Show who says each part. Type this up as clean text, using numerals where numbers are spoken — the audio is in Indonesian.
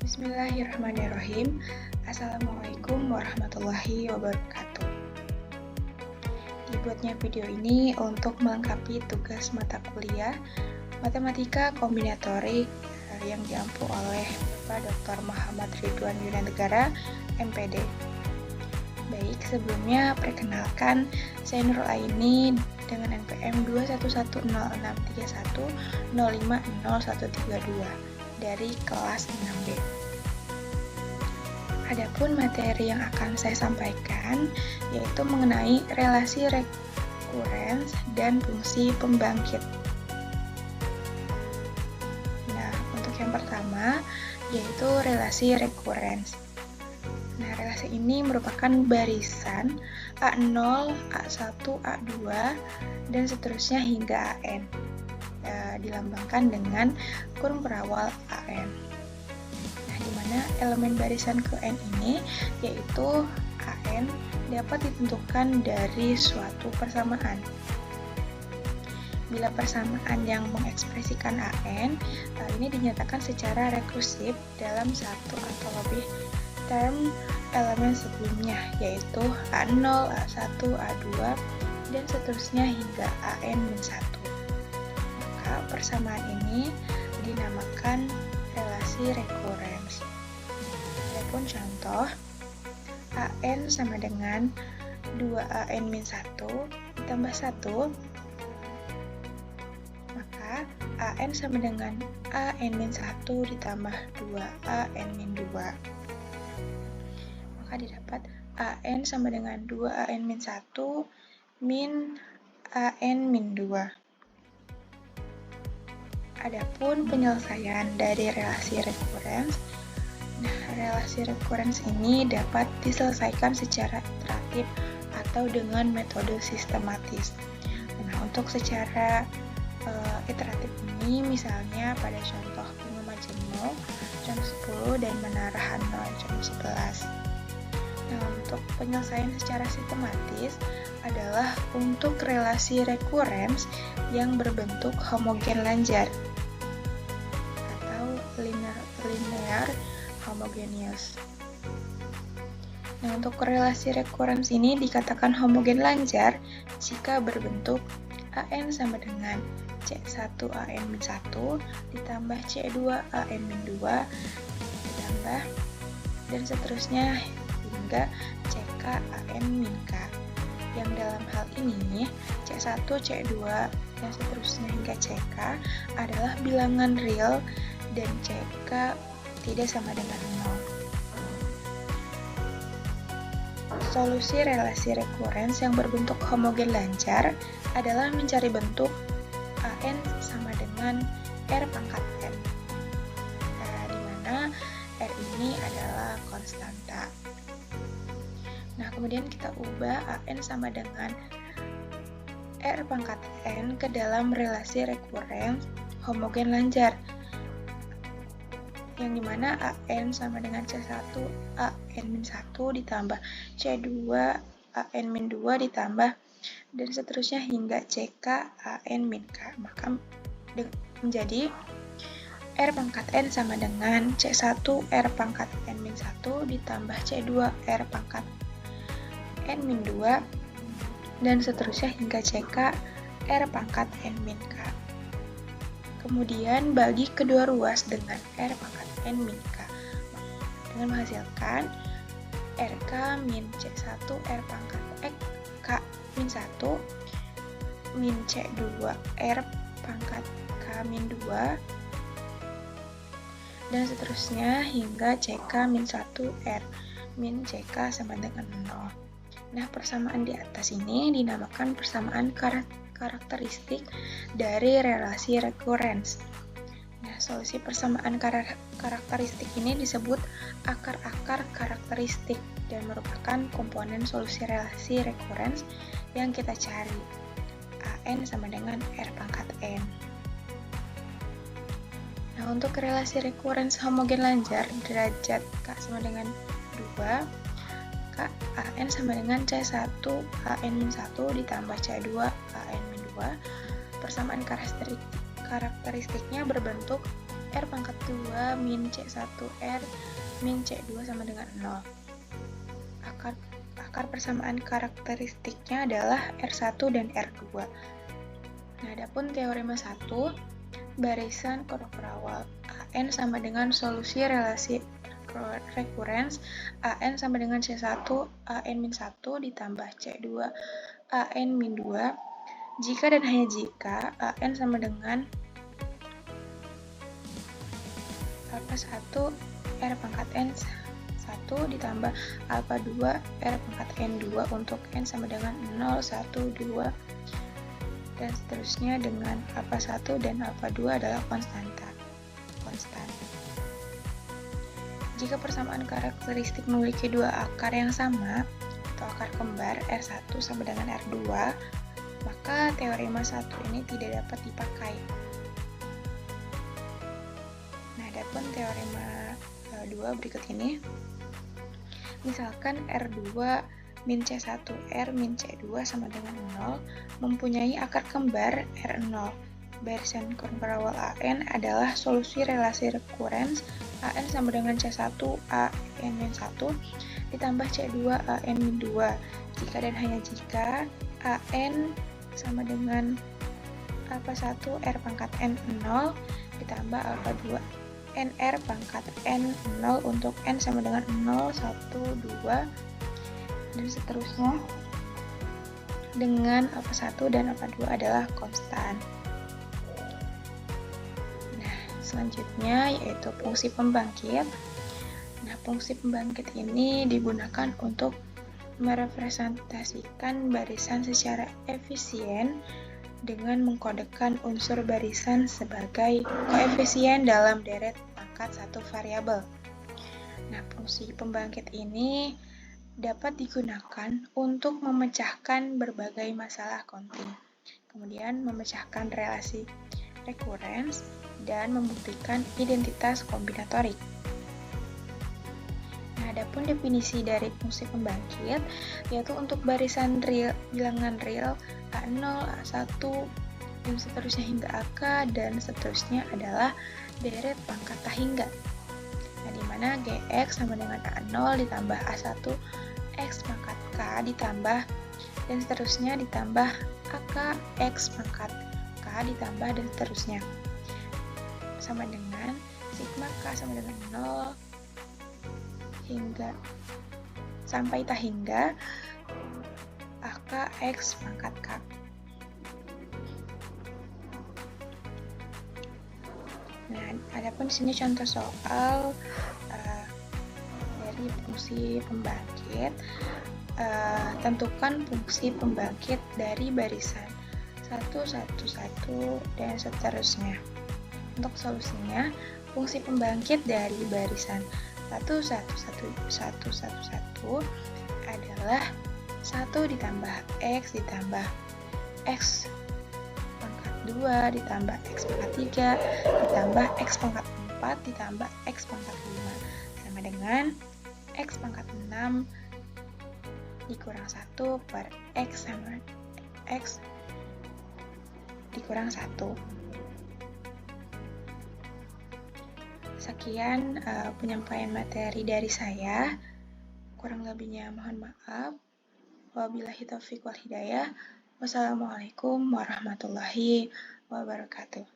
Speaker 1: Bismillahirrahmanirrahim. Assalamualaikum warahmatullahi wabarakatuh. Dibuatnya video ini untuk melengkapi tugas mata kuliah Matematika Kombinatorik yang diampu oleh Bapak Dr. Muhammad Ridwan Yunanegara, MPD. Baik, sebelumnya perkenalkan, saya Nurul Aini dengan NPM 2110631050132 dari kelas 6B. Adapun materi yang akan saya sampaikan yaitu mengenai relasi rekurens dan fungsi pembangkit. Nah, untuk yang pertama yaitu relasi rekurens. Nah, relasi ini merupakan barisan A0, A1, A2, dan seterusnya hingga AN. Dilambangkan dengan kurung berawal AN. Nah, di mana elemen barisan ke N ini yaitu AN dapat ditentukan dari suatu persamaan. Bila persamaan yang mengekspresikan AN ini dinyatakan secara rekursif dalam satu atau lebih term elemen sebelumnya, yaitu A0, A1, A2, dan seterusnya hingga AN-1. Maka persamaan ini dinamakan relasi rekurens. Adapun contoh, AN sama dengan 2AN-1 ditambah 1, maka AN sama dengan AN-1 ditambah 2AN-2. Maka didapat AN sama dengan 2AN-1 min AN-2. Adapun penyelesaian dari relasi rekurens, relasi rekurens ini dapat diselesaikan secara iteratif atau dengan metode sistematis. Nah, untuk secara iteratif ini misalnya pada contoh 5 Majemuk jam 10 dan Menara Hanoi jam 11. Nah, untuk penyelesaian secara sistematis adalah untuk relasi rekurens yang berbentuk homogen lanjar atau linear homogeneous. Nah, untuk relasi rekurens ini dikatakan homogen lanjar jika berbentuk AN sama dengan C1 AN-1 ditambah C2 AN-2 ditambah dan seterusnya hingga CK AN-K. Yang dalam hal ini C1, C2, dan seterusnya hingga CK adalah bilangan real dan CK tidak sama dengan 0. Solusi relasi rekurens yang berbentuk homogen lanjar adalah mencari bentuk AN sama dengan R pangkat N, di mana R ini adalah konstanta. Nah, kemudian kita ubah AN sama dengan R pangkat N ke dalam relasi rekurens homogen lanjar, yang dimana AN sama dengan C1 AN-1 ditambah C2 AN-2 ditambah dan seterusnya hingga CK AN-K. Maka menjadi R pangkat N sama dengan C1 R pangkat N-1 ditambah C2 R pangkat N-2 dan seterusnya hingga CK R pangkat N-K. Kemudian bagi kedua ruas dengan R pangkat N-K dengan menghasilkan RK min C1 R pangkat K min 1 min C2 R pangkat K min 2 dan seterusnya hingga CK min 1 R min CK sama dengan 0. Nah, persamaan di atas ini dinamakan persamaan karakteristik dari relasi rekurens. Nah, solusi persamaan karakteristik ini disebut akar-akar karakteristik dan merupakan komponen solusi relasi rekurens yang kita cari. AN sama dengan R pangkat N. Nah, untuk relasi rekurens homogen lanjar derajat K sama dengan 2, maka AN sama dengan C1 AN-1 ditambah C2 AN-2. Persamaan karakteristiknya berbentuk R pangkat 2 min C1R min C2 sama dengan 0. Akar persamaan karakteristiknya adalah R1 dan R2. Nah, adapun teorema 1, barisan korporawal AN sama dengan solusi relasi rekurens AN sama dengan C1 AN-1 ditambah C2 AN-2 jika dan hanya jika AN sama dengan alpha 1 R pangkat N 1 ditambah alpha 2 R pangkat N2 untuk N sama dengan 0, 1, 2 dan seterusnya dengan alpha 1 dan alpha 2 adalah konstan. Jika persamaan karakteristik memiliki dua akar yang sama atau akar kembar R1 sama dengan R2, maka teorema 1 ini tidak dapat dipakai. Nah, adapun teorema 2 berikut ini. Misalkan R2 min C1R min C2 sama dengan 0 mempunyai akar kembar R0. Barisan korporawal AN adalah solusi relasi rekurens AN sama dengan C1 AN-1 ditambah C2 AN-2 jika dan hanya jika AN sama dengan alpha 1 R pangkat N0 ditambah alpha 2 NR pangkat N0 untuk N sama dengan 0, 1, 2 dan seterusnya dengan alpha 1 dan alpha 2 adalah konstan. Nah, selanjutnya yaitu fungsi pembangkit. Nah, fungsi pembangkit ini digunakan untuk merepresentasikan barisan secara efisien dengan mengkodekan unsur barisan sebagai koefisien dalam deret pangkat satu variabel. Nah, fungsi pembangkit ini dapat digunakan untuk memecahkan berbagai masalah counting, kemudian memecahkan relasi rekurens, dan membuktikan identitas kombinatorik. Nah, adapun definisi dari fungsi pembangkit, yaitu untuk barisan real, bilangan real A0, A1, dan seterusnya hingga AK, dan seterusnya adalah deret pangkat tak hingga. Nah, di mana Gx sama dengan A0 ditambah A1 X pangkat K ditambah dan seterusnya ditambah AK X pangkat K ditambah dan seterusnya sama dengan sigma K sama dengan 0 hingga sampai tak hingga AK X pangkat K. Nah, adapun sini contoh soal dari fungsi pembangkit. Tentukan fungsi pembangkit dari barisan 1, 1, 1, dan seterusnya. Untuk solusinya, fungsi pembangkit dari barisan 1, 1, 1, 1, 1, 1 adalah 1 ditambah X ditambah X pangkat 2 ditambah X pangkat 3 ditambah X pangkat 4 ditambah X pangkat 5 sama dengan X pangkat 6 dikurang 1 per X sama X dikurang 1. Sekian penyampaian materi dari saya. Kurang lebihnya mohon maaf. Wabillahi taufiq wal hidayah. Wassalamualaikum warahmatullahi wabarakatuh.